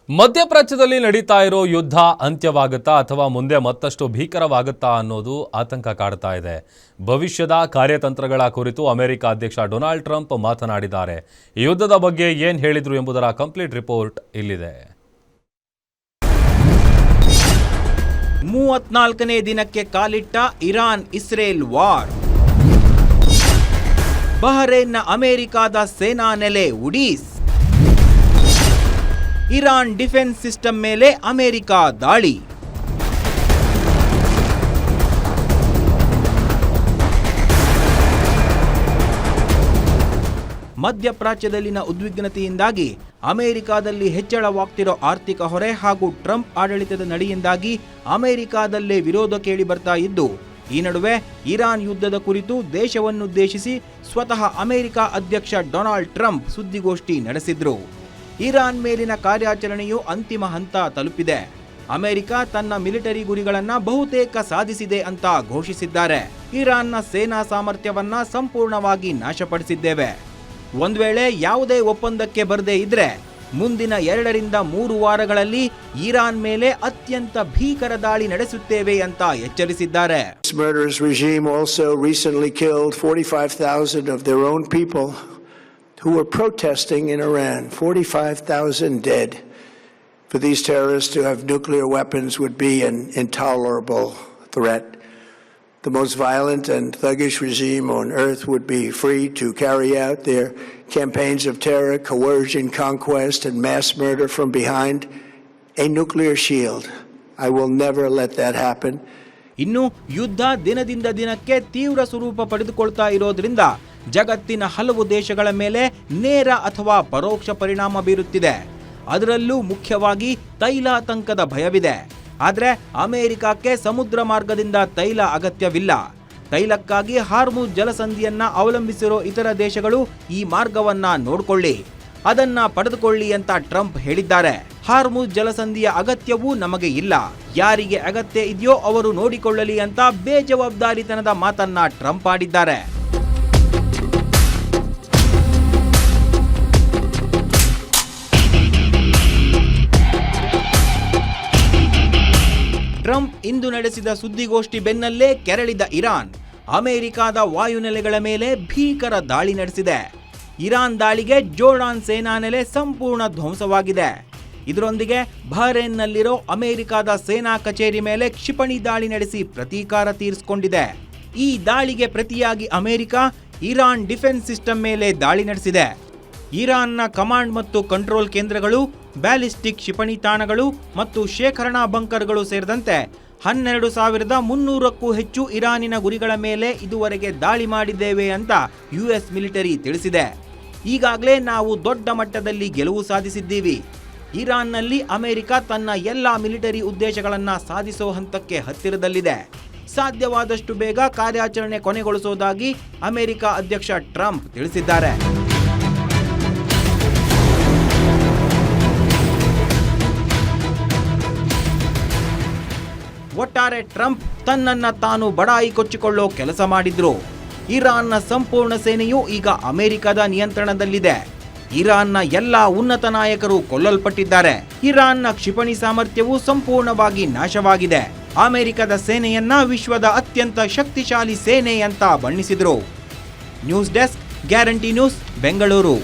ಮಧ್ಯಪ್ರಾಚ್ಯದಲ್ಲಿ ನಡೀತಾ ಇರೋ ಯುದ್ಧ ಅಂತ್ಯವಾಗುತ್ತಾ ಅಥವಾ ಮುಂದೆ ಮತ್ತಷ್ಟು ಭೀಕರವಾಗುತ್ತಾ ಅನ್ನೋದು ಆತಂಕ ಕಾಡ್ತಾ ಇದೆ. ಭವಿಷ್ಯದ ಕಾರ್ಯತಂತ್ರಗಳ ಕುರಿತು ಅಮೆರಿಕ ಅಧ್ಯಕ್ಷ ಡೊನಾಲ್ಡ್ ಟ್ರಂಪ್ ಮಾತನಾಡಿದ್ದಾರೆ. ಈ ಯುದ್ಧದ ಬಗ್ಗೆ ಏನು ಹೇಳಿದ್ರು ಎಂಬುದರ ಕಂಪ್ಲೀಟ್ ರಿಪೋರ್ಟ್ ಇಲ್ಲಿದೆ. 34ನೇ ದಿನಕ್ಕೆ ಕಾಲಿಟ್ಟ ಇರಾನ್ ಇಸ್ರೇಲ್ ವಾರ್. ಬಹರೇನ್ನ ಅಮೆರಿಕದ ಸೇನಾ ನೆಲೆ ಉಡೀಸ್. ಇರಾನ್ ಡಿಫೆನ್ಸ್ ಸಿಸ್ಟಮ್ ಮೇಲೆ ಅಮೆರಿಕ ದಾಳಿ. ಮಧ್ಯಪ್ರಾಚ್ಯದಲ್ಲಿನ ಉದ್ವಿಗ್ನತೆಯಿಂದಾಗಿ ಅಮೆರಿಕದಲ್ಲಿ ಹೆಚ್ಚಳವಾಗ್ತಿರೋ ಆರ್ಥಿಕ ಹೊರೆ ಹಾಗೂ ಟ್ರಂಪ್ ಆಡಳಿತದ ನಡೆಯಿಂದಾಗಿ ಅಮೆರಿಕದಲ್ಲೇ ವಿರೋಧ ಕೇಳಿ ಬರ್ತಾ ಇದ್ದು, ಈ ನಡುವೆ ಇರಾನ್ ಯುದ್ಧದ ಕುರಿತು ದೇಶವನ್ನುದ್ದೇಶಿಸಿ ಸ್ವತಃ ಅಮೆರಿಕ ಅಧ್ಯಕ್ಷ ಡೊನಾಲ್ಡ್ ಟ್ರಂಪ್ ಸುದ್ದಿಗೋಷ್ಠಿ ನಡೆಸಿದ್ರು. ಇರಾನ್ ಮೇಲಿನ ಕಾರ್ಯಾಚರಣೆಯು ಅಂತಿಮ ಹಂತ ತಲುಪಿದೆ. ಅಮೆರಿಕ ತನ್ನ ಮಿಲಿಟರಿ ಗುರಿಗಳನ್ನ ಬಹುತೇಕ ಸಾಧಿಸಿದೆ ಅಂತ ಘೋಷಿಸಿದ್ದಾರೆ. ಇರಾನ್ನ ಸೇನಾ ಸಾಮರ್ಥ್ಯವನ್ನ ಸಂಪೂರ್ಣವಾಗಿ ನಾಶಪಡಿಸಿದ್ದೇವೆ. ಒಂದ್ ವೇಳೆ ಯಾವುದೇ ಒಪ್ಪಂದಕ್ಕೆ ಬರದೇ ಇದ್ರೆ ಮುಂದಿನ 2 ರಿಂದ 3 ವಾರಗಳಲ್ಲಿ ಇರಾನ್ ಮೇಲೆ ಅತ್ಯಂತ ಭೀಕರ ದಾಳಿ ನಡೆಸುತ್ತೇವೆ ಅಂತ ಎಚ್ಚರಿಸಿದ್ದಾರೆ. This murderous regime also recently killed 45,000 of their own people who were protesting in Iran. 45,000 dead. For these terrorists to have nuclear weapons would be an intolerable threat. The most violent and thuggish regime on earth would be free to carry out their campaigns of terror, coercion, conquest, and mass murder from behind a nuclear shield. I will never let that happen. ಇನ್ನು ಯುದ್ಧ ದಿನದಿಂದ ದಿನಕ್ಕೆ ತೀವ್ರ ಸ್ವರೂಪ ಪಡೆದುಕೊಳ್ತಾ ಇರೋದ್ರಿಂದ ಜಗತ್ತಿನ ಹಲವು ದೇಶಗಳ ಮೇಲೆ ನೇರ ಅಥವಾ ಪರೋಕ್ಷ ಪರಿಣಾಮ ಬೀರುತ್ತಿದೆ. ಅದರಲ್ಲೂ ಮುಖ್ಯವಾಗಿ ತೈಲಾತಂಕದ ಭಯವಿದೆ. ಆದರೆ ಅಮೆರಿಕಕ್ಕೆ ಸಮುದ್ರ ಮಾರ್ಗದಿಂದ ತೈಲ ಅಗತ್ಯವಿಲ್ಲ. ತೈಲಕ್ಕಾಗಿ ಹಾರ್ಮುಜ್ ಜಲಸಂಧಿಯನ್ನ ಅವಲಂಬಿಸಿರೋ ಇತರ ದೇಶಗಳು ಈ ಮಾರ್ಗವನ್ನ ನೋಡ್ಕೊಳ್ಳಿ, ಅದನ್ನ ಪಡೆದುಕೊಳ್ಳಿ ಅಂತ ಟ್ರಂಪ್ ಹೇಳಿದ್ದಾರೆ. ಹಾರ್ಮುಜ್ ಜಲಸಂಧಿಯ ಅಗತ್ಯವೂ ನಮಗೆ ಇಲ್ಲ, ಯಾರಿಗೆ ಅಗತ್ಯ ಇದೆಯೋ ಅವರು ನೋಡಿಕೊಳ್ಳಲಿ ಅಂತ ಬೇಜವಾಬ್ದಾರಿತನದ ಮಾತನ್ನ ಟ್ರಂಪ್ ಆಡಿದ್ದಾರೆ. ಟ್ರಂಪ್ ಇಂದು ನಡೆಸಿದ ಸುದ್ದಿಗೋಷ್ಠಿ ಬೆನ್ನಲ್ಲೇ ಕೆರಳಿದ ಇರಾನ್ ಅಮೆರಿಕದ ವಾಯುನೆಲೆಗಳ ಮೇಲೆ ಭೀಕರ ದಾಳಿ ನಡೆಸಿದೆ. ಇರಾನ್ ದಾಳಿಗೆ ಜೋರ್ಡಾನ್ ಸೇನಾ ನೆಲೆ ಸಂಪೂರ್ಣ ಧ್ವಂಸವಾಗಿದೆ. ಇದರೊಂದಿಗೆ ಬಹರೇನ್ನಲ್ಲಿರೋ ಅಮೆರಿಕದ ಸೇನಾ ಕಚೇರಿ ಮೇಲೆ ಕ್ಷಿಪಣಿ ದಾಳಿ ನಡೆಸಿ ಪ್ರತೀಕಾರ ತೀರಿಸಿಕೊಂಡಿದೆ. ಈ ದಾಳಿಗೆ ಪ್ರತಿಯಾಗಿ ಅಮೆರಿಕ ಇರಾನ್ ಡಿಫೆನ್ಸ್ ಸಿಸ್ಟಮ್ ಮೇಲೆ ದಾಳಿ ನಡೆಸಿದೆ. ಇರಾನ್ನ ಕಮಾಂಡ್ ಮತ್ತು ಕಂಟ್ರೋಲ್ ಕೇಂದ್ರಗಳು, ಬ್ಯಾಲಿಸ್ಟಿಕ್ ಕ್ಷಿಪಣಿ ತಾಣಗಳು ಮತ್ತು ಶೇಖರಣಾ ಬಂಕರ್ಗಳು ಸೇರಿದಂತೆ 12,300ಕ್ಕೂ ಹೆಚ್ಚು ಇರಾನಿನ ಗುರಿಗಳ ಮೇಲೆ ಇದುವರೆಗೆ ದಾಳಿ ಮಾಡಿದ್ದೇವೆ ಅಂತ ಯುಎಸ್ ಮಿಲಿಟರಿ ತಿಳಿಸಿದೆ. ಈಗಾಗಲೇ ನಾವು ದೊಡ್ಡ ಮಟ್ಟದಲ್ಲಿ ಗೆಲುವು ಸಾಧಿಸಿದ್ದೀವಿ. ಇರಾನ್ನಲ್ಲಿ ಅಮೆರಿಕ ತನ್ನ ಎಲ್ಲ ಮಿಲಿಟರಿ ಉದ್ದೇಶಗಳನ್ನು ಸಾಧಿಸೋ ಹಂತಕ್ಕೆ ಹತ್ತಿರದಲ್ಲಿದೆ. ಸಾಧ್ಯವಾದಷ್ಟು ಬೇಗ ಕಾರ್ಯಾಚರಣೆ ಕೊನೆಗೊಳಿಸುವುದಾಗಿ ಅಮೆರಿಕ ಅಧ್ಯಕ್ಷ ಟ್ರಂಪ್ ತಿಳಿಸಿದ್ದಾರೆ. ಒಟ್ಟಾರೆ ಟ್ರಂಪ್ ತನ್ನನ್ನ ತಾನು ಬಡಾಯಿ ಕೊಚ್ಚಿಕೊಳ್ಳೋ ಕೆಲಸ ಮಾಡಿದ್ರು. ಇರಾನ್ನ ಸಂಪೂರ್ಣ ಸೇನೆಯು ಈಗ ಅಮೆರಿಕದ ನಿಯಂತ್ರಣದಲ್ಲಿದೆ. ಇರಾನ್ನ ಎಲ್ಲಾ ಉನ್ನತ ನಾಯಕರು ಕೊಲ್ಲಲ್ಪಟ್ಟಿದ್ದಾರೆ. ಇರಾನ್ನ ಕ್ಷಿಪಣಿ ಸಾಮರ್ಥ್ಯವು ಸಂಪೂರ್ಣವಾಗಿ ನಾಶವಾಗಿದೆ. ಅಮೆರಿಕದ ಸೇನೆಯನ್ನ ವಿಶ್ವದ ಅತ್ಯಂತ ಶಕ್ತಿಶಾಲಿ ಸೇನೆ ಅಂತ ಬಣ್ಣಿಸಿದ್ರು. News desk, Guarantee News, Bengaluru.